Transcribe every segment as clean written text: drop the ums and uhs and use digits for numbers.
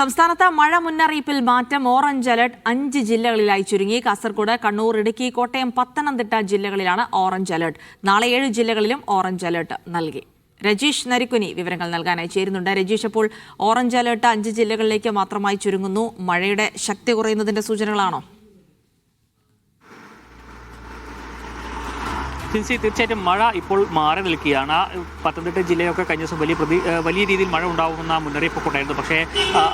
സംസ്ഥാനത്ത് മഴ മുന്നറിയിപ്പിൽ മാറ്റം. ഓറഞ്ച് അലർട്ട് 5 ജില്ലകളിലായി ചുരുങ്ങി. കാസർഗോഡ്, കണ്ണൂർ, ഇടുക്കി, കോട്ടയം, പത്തനംതിട്ട ജില്ലകളിലാണ് ഓറഞ്ച് അലർട്ട്. നാളെ 7 ജില്ലകളിലും ഓറഞ്ച് അലർട്ട് നൽകി. രജീഷ് നരിക്കുനി വിവരങ്ങൾ നൽകാനായി ചേരുന്നുണ്ട്. രജീഷ്, അപ്പോൾ ഓറഞ്ച് അലർട്ട് 5 ജില്ലകളിലേക്ക് മാത്രമായി ചുരുങ്ങുന്നു. മഴയുടെ ശക്തി കുറയുന്നതിന്റെ സൂചനകളാണോ? തീർച്ചയായിട്ടും മഴ ഇപ്പോൾ മാറി നിൽക്കുകയാണ്. പത്തനംതിട്ട ജില്ലയൊക്കെ കഴിഞ്ഞ ദിവസം വലിയ രീതിയിൽ മഴ ഉണ്ടാകുമെന്ന മുന്നറിയിപ്പൊക്കെ ഉണ്ടായിരുന്നു. പക്ഷേ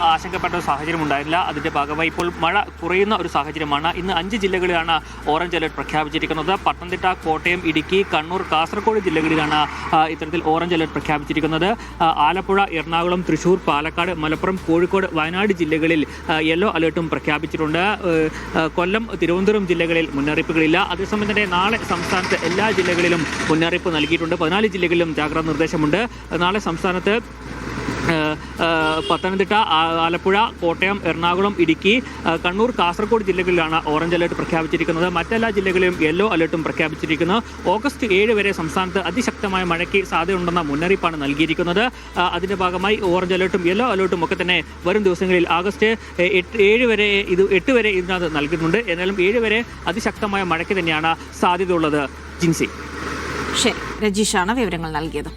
ആശങ്കപ്പെട്ട ഒരു സാഹചര്യം ഉണ്ടായില്ല. അതിൻ്റെ ഭാഗമായി ഇപ്പോൾ മഴ കുറയുന്ന ഒരു സാഹചര്യമാണ്. ഇന്ന് 5 ജില്ലകളിലാണ് ഓറഞ്ച് അലർട്ട് പ്രഖ്യാപിച്ചിരിക്കുന്നത്. പത്തനംതിട്ട, കോട്ടയം, ഇടുക്കി, കണ്ണൂർ, കാസർഗോഡ് ജില്ലകളിലാണ് ഇത്തരത്തിൽ ഓറഞ്ച് അലർട്ട് പ്രഖ്യാപിച്ചിരിക്കുന്നത്. ആലപ്പുഴ, എറണാകുളം, തൃശ്ശൂർ, പാലക്കാട്, മലപ്പുറം, കോഴിക്കോട്, വയനാട് ജില്ലകളിൽ യെല്ലോ അലർട്ടും പ്രഖ്യാപിച്ചിട്ടുണ്ട്. കൊല്ലം, തിരുവനന്തപുരം ജില്ലകളിൽ മുന്നറിയിപ്പുകളില്ല. അതേസമയം തന്നെ നാളെ സംസ്ഥാനത്ത് എല്ലാ ജില്ലകളിലും മുന്നറിയിപ്പ് നൽകിയിട്ടുണ്ട്. 14 ജില്ലകളിലും ജാഗ്രതാ നിർദ്ദേശമുണ്ട്. നാളെ സംസ്ഥാനത്ത് പത്തനംതിട്ട, ആലപ്പുഴ, കോട്ടയം, എറണാകുളം, ഇടുക്കി, കണ്ണൂർ, കാസർഗോഡ് ജില്ലകളിലാണ് ഓറഞ്ച് അലർട്ട് പ്രഖ്യാപിച്ചിരിക്കുന്നത്. മറ്റെല്ലാ ജില്ലകളിലും യെല്ലോ അലർട്ടും പ്രഖ്യാപിച്ചിരിക്കുന്നു. ഓഗസ്റ്റ് 7 വരെ സംസ്ഥാനത്ത് അതിശക്തമായ മഴയ്ക്ക് സാധ്യതയുണ്ടെന്ന മുന്നറിയിപ്പാണ് നൽകിയിരിക്കുന്നത്. അതിൻ്റെ ഭാഗമായി ഓറഞ്ച് അലർട്ടും യെല്ലോ അലർട്ടും ഒക്കെ തന്നെ വരും ദിവസങ്ങളിൽ ഓഗസ്റ്റ് 8 വരെ ഇതിനകത്ത് നൽകുന്നുണ്ട്. എന്നാലും 7 വരെ അതിശക്തമായ മഴയ്ക്ക് തന്നെയാണ് സാധ്യതയുള്ളത്. ജിൻസി. ശരി, രജീഷാണ് വിവരങ്ങൾ നൽകിയത്.